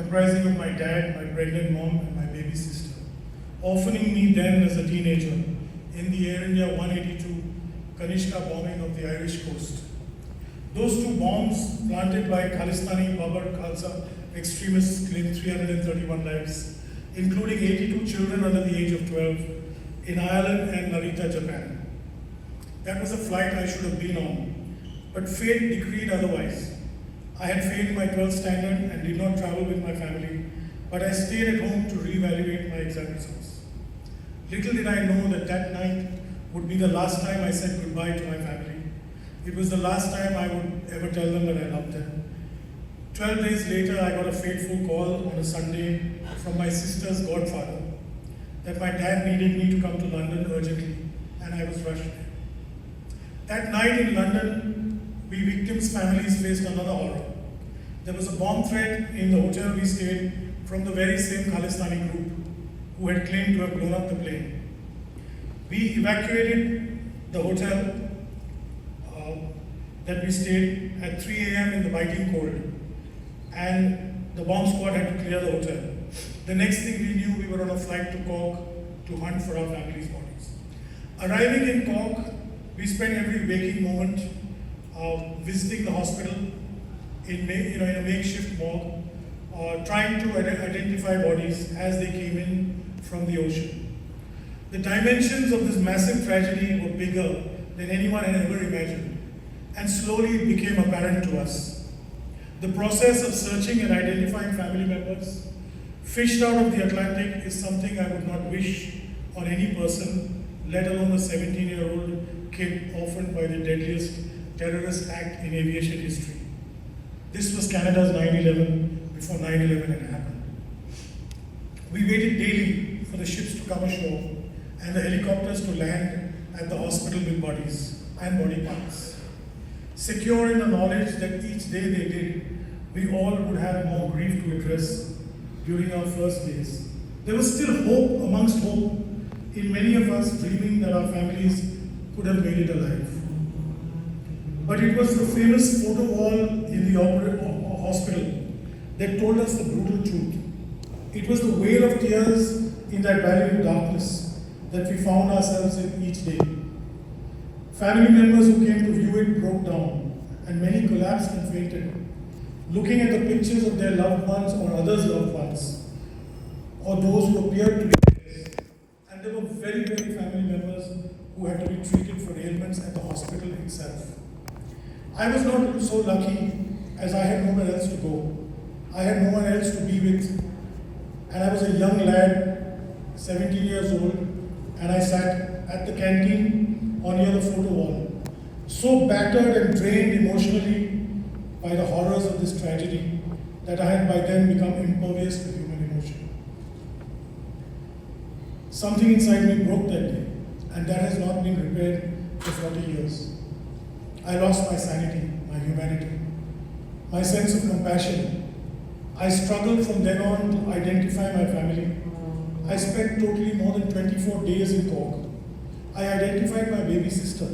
comprising of my dad, my pregnant mom, and my baby sister, orphaning me then as a teenager in the Air India 182 Kanishka bombing of the Irish coast. Those two bombs planted by Khalistani Babar Khalsa extremists claimed 331 lives, including 82 children under the age of 12 in Ireland and Narita, Japan. That was a flight I should have been on, but fate decreed otherwise. I had failed my 12th standard and did not travel with my family, but I stayed at home to reevaluate my exam results. Little did I know that that night would be the last time I said goodbye to my family. It was the last time I would ever tell them that I loved them. 12 days later, I got a fateful call on a Sunday from my sister's godfather that my dad needed me to come to London urgently, and I was rushed there. That night in London, we victims' families faced another horror. There was a bomb threat in the hotel we stayed from the very same Khalistani group who had claimed to have blown up the plane. We evacuated the hotel that we stayed at 3 a.m. in the biting cold, and the bomb squad had to clear the hotel. The next thing we knew, we were on a flight to Cork to hunt for our families' bodies. Arriving in Cork, we spent every waking moment visiting the hospital in a makeshift morgue, trying to identify bodies as they came in from the ocean. The dimensions of this massive tragedy were bigger than anyone had ever imagined, and slowly it became apparent to us. The process of searching and identifying family members fished out of the Atlantic is something I would not wish on any person, let alone a 17-year-old kid orphaned by the deadliest terrorist act in aviation history. This was Canada's 9/11 before 9/11 had happened. We waited daily for the ships to come ashore and the helicopters to land at the hospital with bodies and body parts. Secure in the knowledge that each day they did, we all would have more grief to address during our first days. There was still hope amongst hope in many of us, dreaming that our families could have made it alive. But it was the famous photo wall in the hospital that told us the brutal truth. It was the wail of tears in that valley of darkness that we found ourselves in each day. Family members who came to view it broke down, and many collapsed and fainted, looking at the pictures of their loved ones or others' loved ones, or those who appeared to be dead. And there were very, very family members who had to be treated for ailments at the hospital itself. I was not so lucky, as I had nowhere else to go. I had no one else to be with, and I was a young lad, 17 years old, and I sat at the canteen or near the photo wall, so battered and drained emotionally by the horrors of this tragedy that I had by then become impervious to human emotion. Something inside me broke that day, and that has not been repaired for 40 years. I lost my sanity, my humanity, my sense of compassion. I struggled from then on to identify my family. I spent totally more than 24 days in Cork. I identified my baby sister,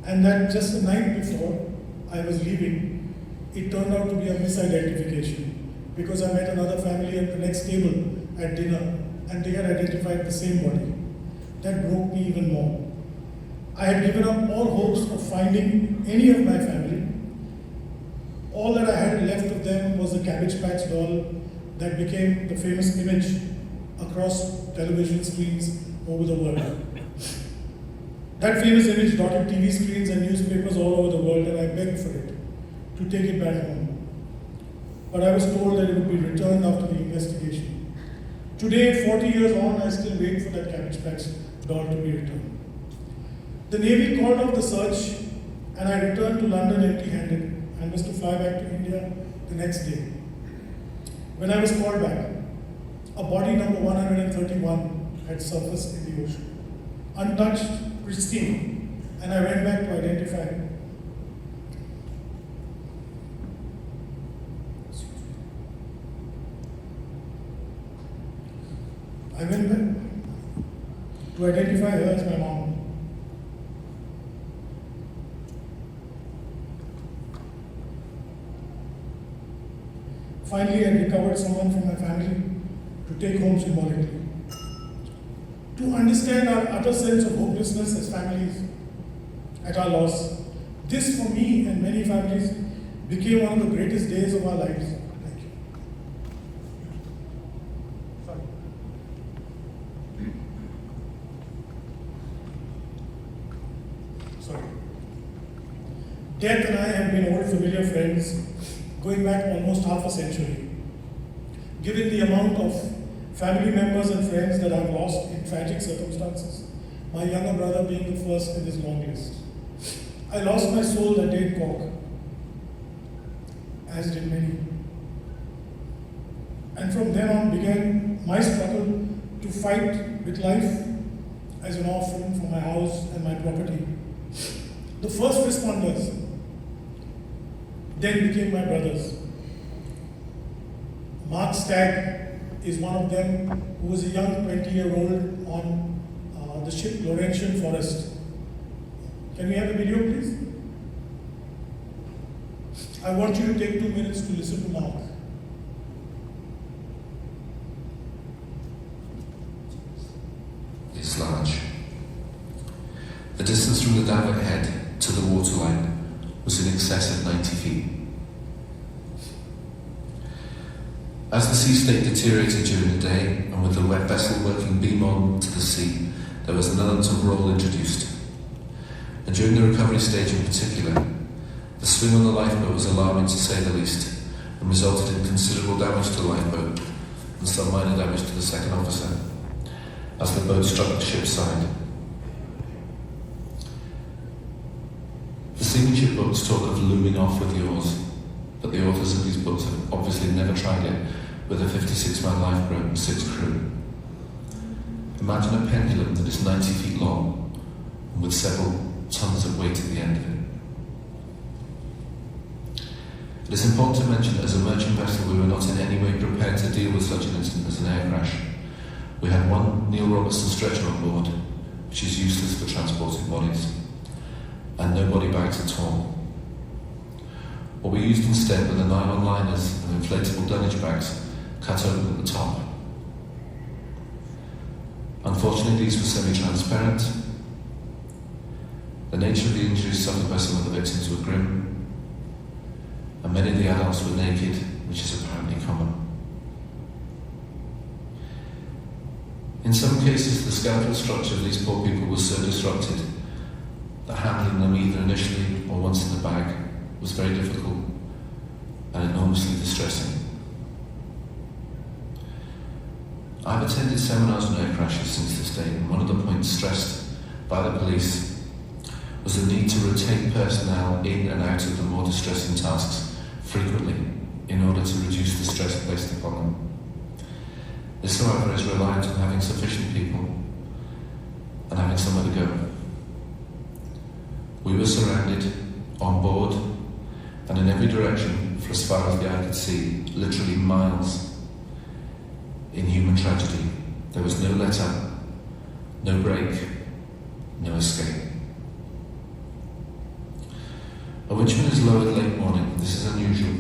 and that just the night before I was leaving, it turned out to be a misidentification, because I met another family at the next table at dinner, and they had identified the same body. That broke me even more. I had given up all hopes of finding any of my family. All that I had left of them was the Cabbage Patch doll that became the famous image across television screens over the world. That famous image dotted TV screens and newspapers all over the world, and I begged for it, to take it back home. But I was told that it would be returned after the investigation. Today, 40 years on, I still wait for that Cabbage Patch doll to be returned. The Navy called off the search, and I returned to London empty-handed and was to fly back to India the next day. When I was called back, a body number 131 had surfaced in the ocean, untouched, pristine, and I went back to identify it. I went back to identify her as my mom. Finally, I recovered someone from my family to take home symbolically. To understand our utter sense of hopelessness as families at our loss, this for me and many families became one of the greatest days of our lives. Thank you. Sorry. Sorry. Death and I have been old familiar friends going back almost half a century. Given the amount of family members and friends that I've lost in tragic circumstances, my younger brother being the first in this long list. I lost my soul that day in Cork, as did many. And from then on began my struggle to fight with life as an orphan for my house and my property. The first responders then became my brothers. Mark Stagg is one of them, who was a young 20-year-old on the ship Laurentian Forest. Can we have the video, please? I want you to take 2 minutes to listen to Mark. Is large. The distance from the davit head to the waterline was in excess of 90 feet. As the sea state deteriorated during the day, and with the wet vessel working beam on to the sea, there was an element of roll introduced. And during the recovery stage in particular, the swing on the lifeboat was alarming to say the least, and resulted in considerable damage to the lifeboat and some minor damage to the second officer as the boat struck the ship's side. The seamanship books talk of looming off with the oars, but the authors of these books have obviously never tried it with a 56-man lifeboat and 6 crew. Imagine a pendulum that is 90 feet long and with several tons of weight at the end of it. It is important to mention that as a merchant vessel we were not in any way prepared to deal with such an incident as an air crash. We had one Neil Robertson stretcher on board, which is useless for transporting bodies, and no body bags at all. What we used instead were the nylon liners and inflatable dunnage bags cut open at the top. Unfortunately, these were semi-transparent. The nature of the injuries suffered by some of the victims were grim, and many of the adults were naked, which is apparently common. In some cases, the skeletal structure of these poor people was so disrupted that handling them either initially or once in the bag was very difficult and enormously distressing. I've attended seminars on air crashes since this day, and one of the points stressed by the police was the need to rotate personnel in and out of the more distressing tasks frequently in order to reduce the stress placed upon them. This, however, is reliant on having sufficient people and having somewhere to go. We were surrounded, on board, and in every direction, for as far as the eye could see, literally miles, in human tragedy. There was no let up, no break, no escape. A winchman is lowered late morning. This is unusual.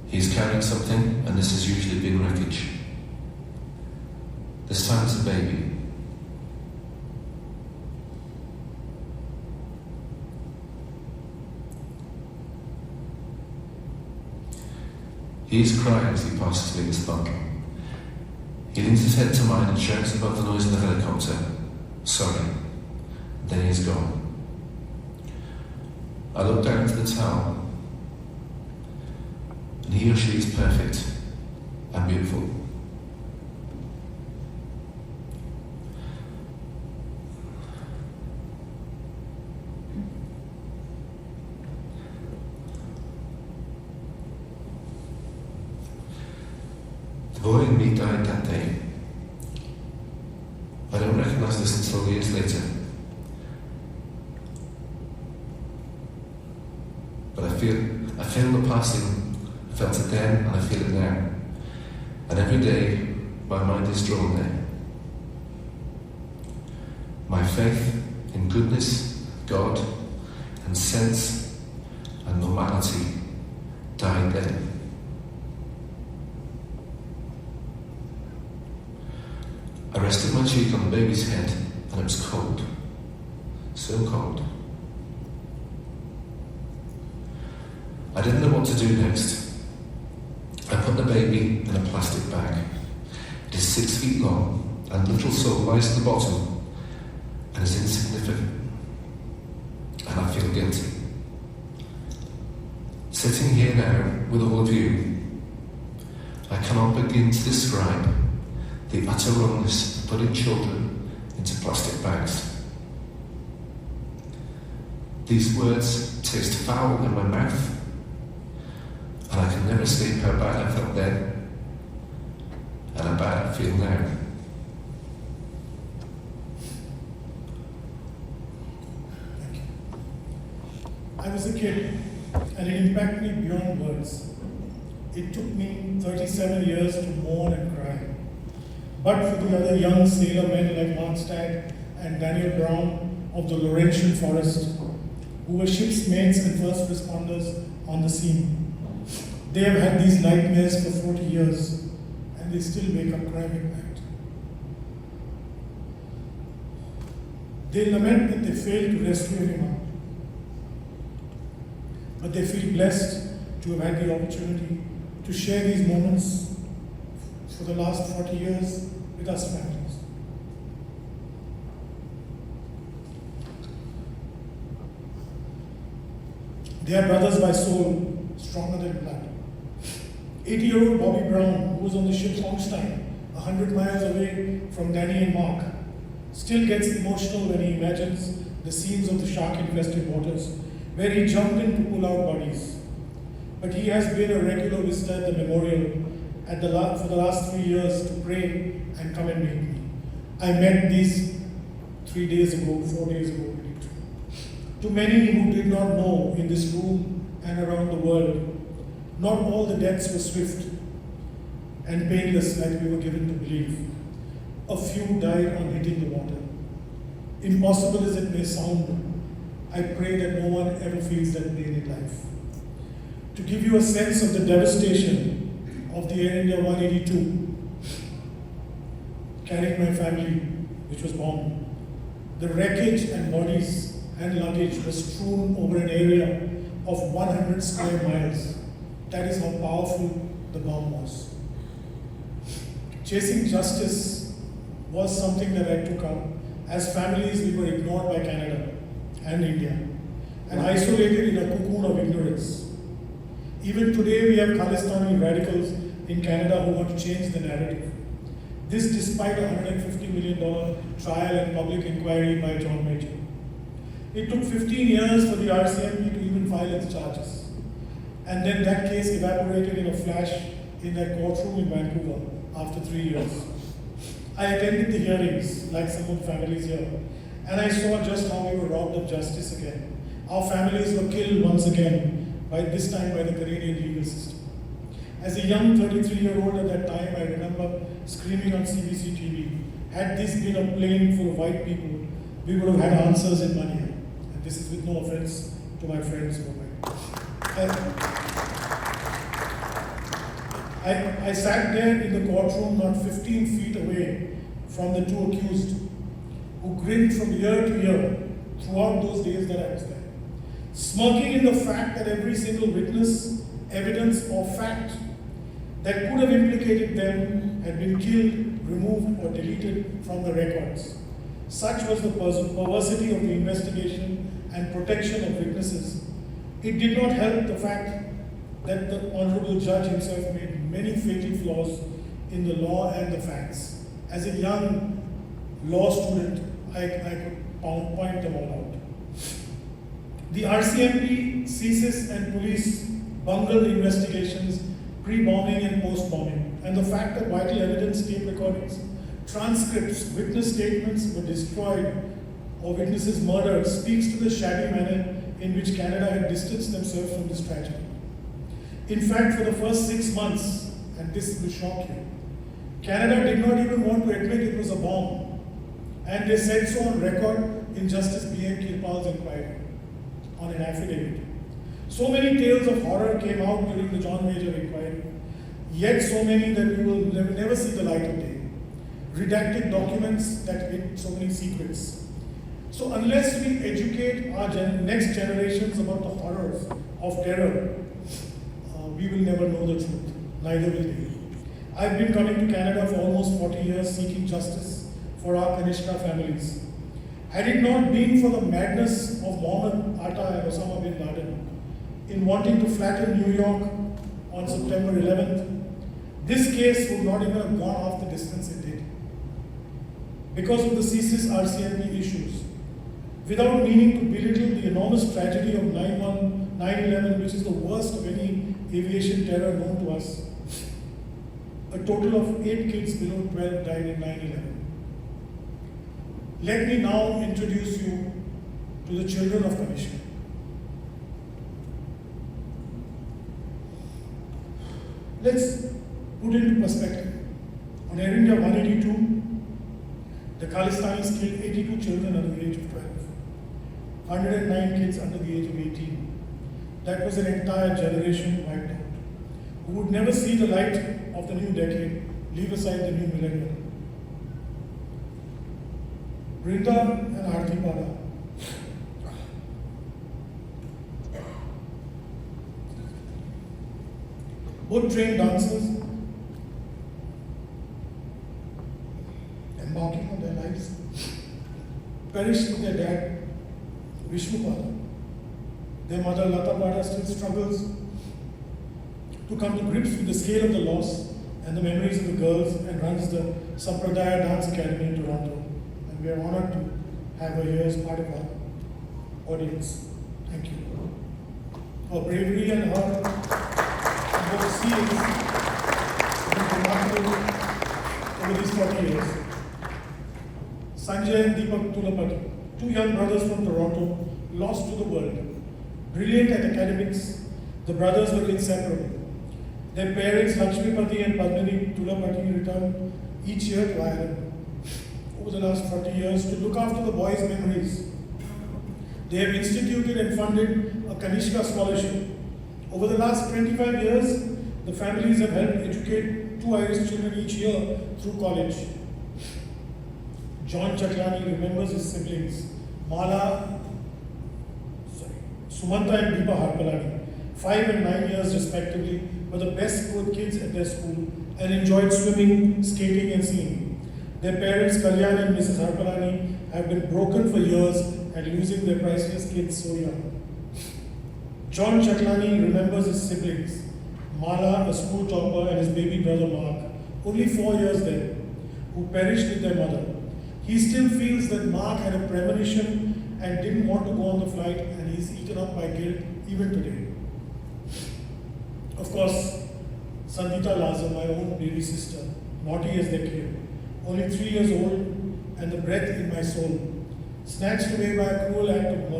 He is carrying something, and this has usually been wreckage. This time it's a baby. He is crying as he passes me this bundle. He leans his head to mine and shouts above the noise of the helicopter, "Sorry." Then he is gone. I look down into the towel, and he or she is perfect and beautiful. The boy and me died that day. I don't recognise this until years later. But I feel the passing. I felt it then and I feel it now. And every day my mind is drawn there. My faith in goodness, God, and sense and normality died then. I rested my cheek on the baby's head, and it was cold. So cold. I didn't know what to do next. I put the baby in a plastic bag. It is 6 feet long, and little soul lies at the bottom, and is insignificant. And I feel guilty. Sitting here now with all of you, I cannot begin to describe the utter wrongness of putting children into plastic bags. These words taste foul in my mouth, and I can never escape how bad I felt then, and how bad I feel now. Thank you. I was a kid, and it impacted me beyond words. It took me 37 years to mourn and cry. But for the other young sailor men like Mark Stagg and Daniel Brown of the Laurentian Forest, who were ship's mates and first responders on the scene, they have had these nightmares for 40 years, and they still wake up crying at night. They lament that they failed to rescue anyone, but they feel blessed to have had the opportunity to share these moments for the last 40 years with us families. They are brothers by soul, stronger than blood. 80-year-old Bobby Brown, who was on the ship Holstein, 100 miles away from Danny and Mark, still gets emotional when he imagines the scenes of the shark-infested waters, where he jumped in to pull out bodies. But he has been a regular visitor at the memorial for the last 3 years to pray and come and meet me. I met these 4 days ago. To many who did not know in this room and around the world, not all the deaths were swift and painless like we were given to believe. A few died on hitting the water. Impossible as it may sound, I pray that no one ever feels that pain in life. To give you a sense of the devastation of the Air India 182, carrying my family, which was bombed, the wreckage and bodies and luggage was strewn over an area of 100 square miles. That is how powerful the bomb was. Chasing justice was something that I took up. As families, we were ignored by Canada and India and isolated in a cocoon of ignorance. Even today, we have Khalistani radicals in Canada who want to change the narrative. This despite a $150 million trial and public inquiry by John Major. It took 15 years for the RCMP to even file its charges. And then that case evaporated in a flash in that courtroom in Vancouver after 3 years. I attended the hearings, like some of the families here, and I saw just how we were robbed of justice again. Our families were killed once again, this time by the Canadian legal system. As a young 33-year-old at that time, I remember screaming on CBC TV, had this been a plane full of white people, we would have had answers in Mania. And this is with no offense to my friends who are white. I sat there in the courtroom not 15 feet away from the two accused, who grinned from year to year throughout those days that I was there, smirking in the fact that every single witness, evidence or fact that could have implicated them had been killed, removed or deleted from the records. Such was the perversity of the investigation and protection of witnesses. It did not help the fact that the Honorable Judge himself made many fatal flaws in the law and the facts. As a young law student, I could point them all out. The RCMP, CSIS and police bungled investigations pre-bombing and post-bombing, and the fact that vital evidence, tape recordings, transcripts, witness statements were destroyed or witnesses murdered speaks to the shabby manner in which Canada had distanced themselves from this tragedy. In fact, for the first 6 months, and this will shock you, Canada did not even want to admit it was a bomb, and they said so on record in Justice B.M. Kirpal's inquiry on an affidavit. So many tales of horror came out during the John Major inquiry, yet so many that we will never see the light of day. redacted documents that hid so many secrets. So unless we educate our next generations about the horrors of terror, we will never know the truth. Neither will they. I've been coming to Canada for almost 40 years seeking justice for our Kanishka families. Had it not been for the madness of Mohammed Atta and Osama bin Laden in wanting to flatten New York on September 11th, this case would not even have gone half the distance it did. Because of the CSIS RCMP issues, without meaning to belittle the enormous tragedy of 9/11, which is the worst of any aviation terror known to us, a total of 8 kids below 12 died in 9/11. Let me now introduce you to the children of Kanishka. Let's put into perspective. On Air India 182, the Khalistanis killed 82 children under the age of 12, 109 kids under the age of 18. That was an entire generation wiped out, who would never see the light of the new decade, leave aside the new millennium. Brinda and Aarti Pada, both trained dancers, embarking on their lives, perished with their dad, Vishnu Pada. Their mother, Lata Pada, still struggles to come to grips with the scale of the loss and the memories of the girls, and runs the Sampradaya Dance Academy in Toronto. And we are honored to have her here as part of our audience. Thank you. Her bravery and her both scenes have been remarkable over these 40 years. Sanjay and Deepak Tulapati, 2 young brothers from Toronto, lost to the world. Brilliant at academics, the brothers were inseparable. Their parents, Lakshmipati and Padmini Tulapati, returned each year to Ireland over the last 40 years to look after the boys' memories. They have instituted and funded a Kanishka scholarship. Over the last 25 years, the families have helped educate 2 Irish children each year through college. John Chaklani remembers his siblings, Sumanta and Deepa Harpalani, 5 and 9 years respectively, were the best growth kids at their school and enjoyed swimming, skating and singing. Their parents, Kalyan and Mrs. Harpalani, have been broken for years and losing their priceless kids so young. John Chaklani remembers his siblings, Mala, a school topper, and his baby brother Mark, only 4 years then, who perished with their mother. He still feels that Mark had a premonition and didn't want to go on the flight, and he's eaten up by guilt even today. Of course, Sandita Lazar, my own baby sister, naughty as they came, only 3 years old and the breath in my soul, snatched away by a cruel act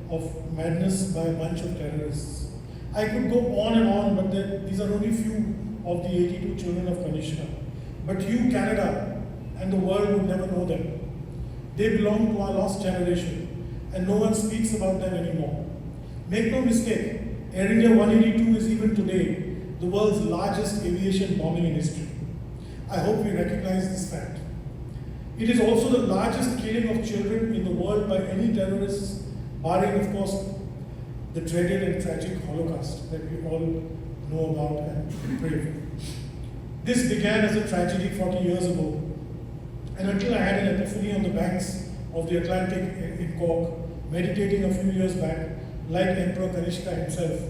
of madness by a bunch of terrorists. I could go on and on, but these are only few of the 82 children of Kanishka. But you, Canada, and the world would never know them. They belong to our lost generation, and no one speaks about them anymore. Make no mistake, Air India 182 is even today the world's largest aviation bombing in history. I hope we recognize this fact. It is also the largest killing of children in the world by any terrorists, barring, of course, the dreaded and tragic Holocaust that we all know about and pray for. This began as a tragedy 40 years ago, and until I had an epiphany on the banks of the Atlantic in Cork, meditating a few years back, like Emperor Kanishka himself,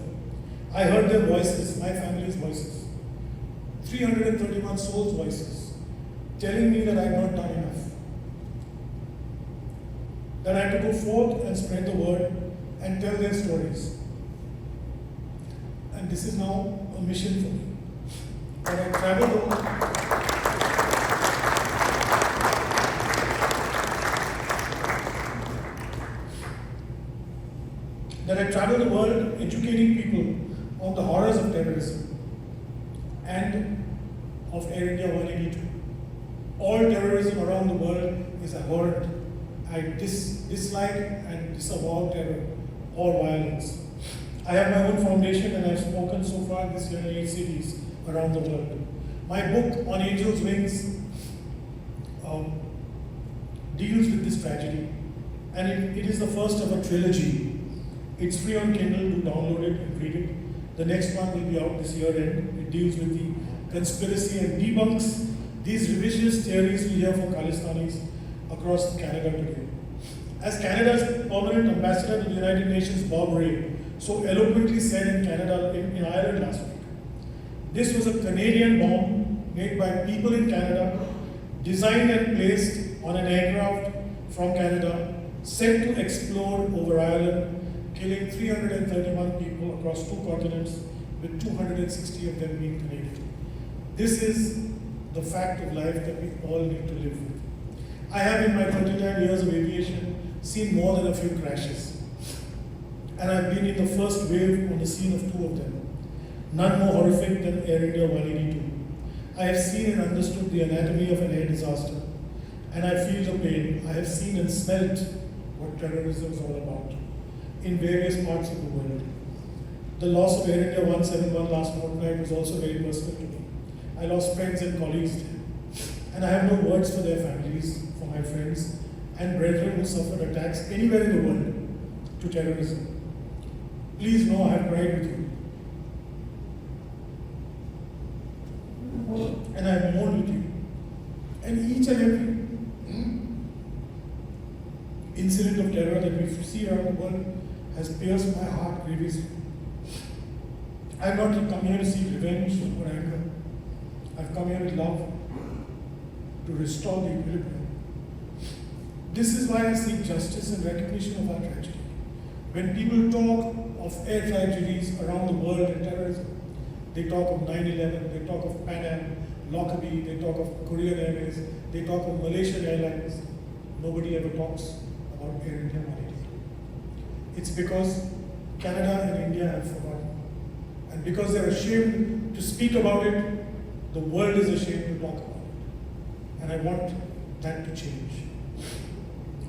I heard their voices, my family's voices, 331 souls' voices, telling me that I had not done enough, that I had to go forth and spread the word and tell their stories. And this is now a mission for me. That I travel the world educating people on the horrors of terrorism and of Air India 182. All terrorism around the world is abhorrent. I dislike and disavow terror or violence. I have my own foundation and I've spoken so far this year in 8 cities around the world. My book, On Angels' Wings, um, deals with this tragedy, and it is the first of a trilogy. It's free on Kindle, do download it and read it. The next one will be out this year end. It deals with the conspiracy and debunks these revisionist theories we hear from Khalistanis across Canada today. As Canada's permanent ambassador to the United Nations, Bob Ray, so eloquently said in Ireland last week, this was a Canadian bomb made by people in Canada, designed and placed on an aircraft from Canada, sent to explode over Ireland, killing 331 people across 2 continents, with 260 of them being Canadian. This is the fact of life that we all need to live with. I have, in my 39 years of aviation, seen more than a few crashes. And I've been in the first wave on the scene of 2 of them. None more horrific than Air India 182. I have seen and understood the anatomy of an air disaster. And I feel the pain. I have seen and smelt what terrorism is all about in various parts of the world. The loss of Air India 171 last fortnight was also very personal to me. I lost friends and colleagues there. And I have no words for their families, for my friends and brethren who suffered attacks anywhere in the world to terrorism. Please know I have cried with you. And I have mourned with you. And each and every incident of terror that we see around the world has pierced my heart grievously. I have not come here to seek revenge or anger. I have come here with love to restore the equilibrium. This is why I seek justice and recognition of our tragedy. When people talk of air tragedies around the world and terrorism, they talk of 9/11, they talk of Pan Am, Lockerbie, they talk of Korean Airways, they talk of Malaysian Airlines. Nobody ever talks about Air India 182. It's because Canada and India have forgotten. And because they're ashamed to speak about it, the world is ashamed to talk about it. And I want that to change.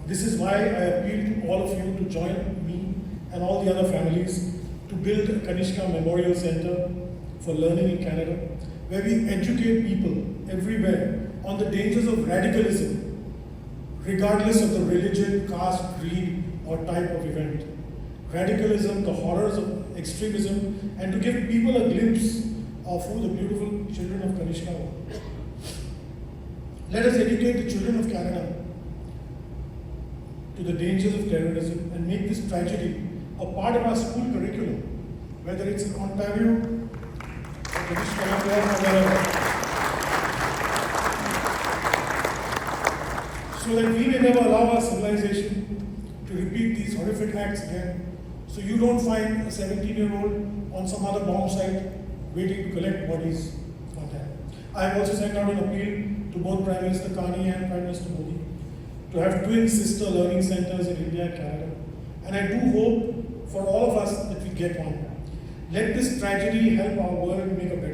This is why I appeal to all of you to join me and all the other families to build a Kanishka Memorial Center for Learning in Canada, where we educate people everywhere on the dangers of radicalism, regardless of the religion, caste, creed, or type of event. Radicalism, the horrors of extremism, and to give people a glimpse of who the beautiful children of Kanishka were. Let us educate the children of Canada to the dangers of terrorism and make this tragedy a part of our school curriculum, whether it's in Ontario or British Columbia or wherever. So that we may never allow our civilization to repeat these horrific acts again. So you don't find a 17-year-old on some other bomb site waiting to collect bodies one time. I have also sent out an appeal to both Prime Minister Carney and Prime Minister Modi to have twin sister learning centers in India and Canada. And I do hope for all of us that we get one. Let this tragedy help our world make a better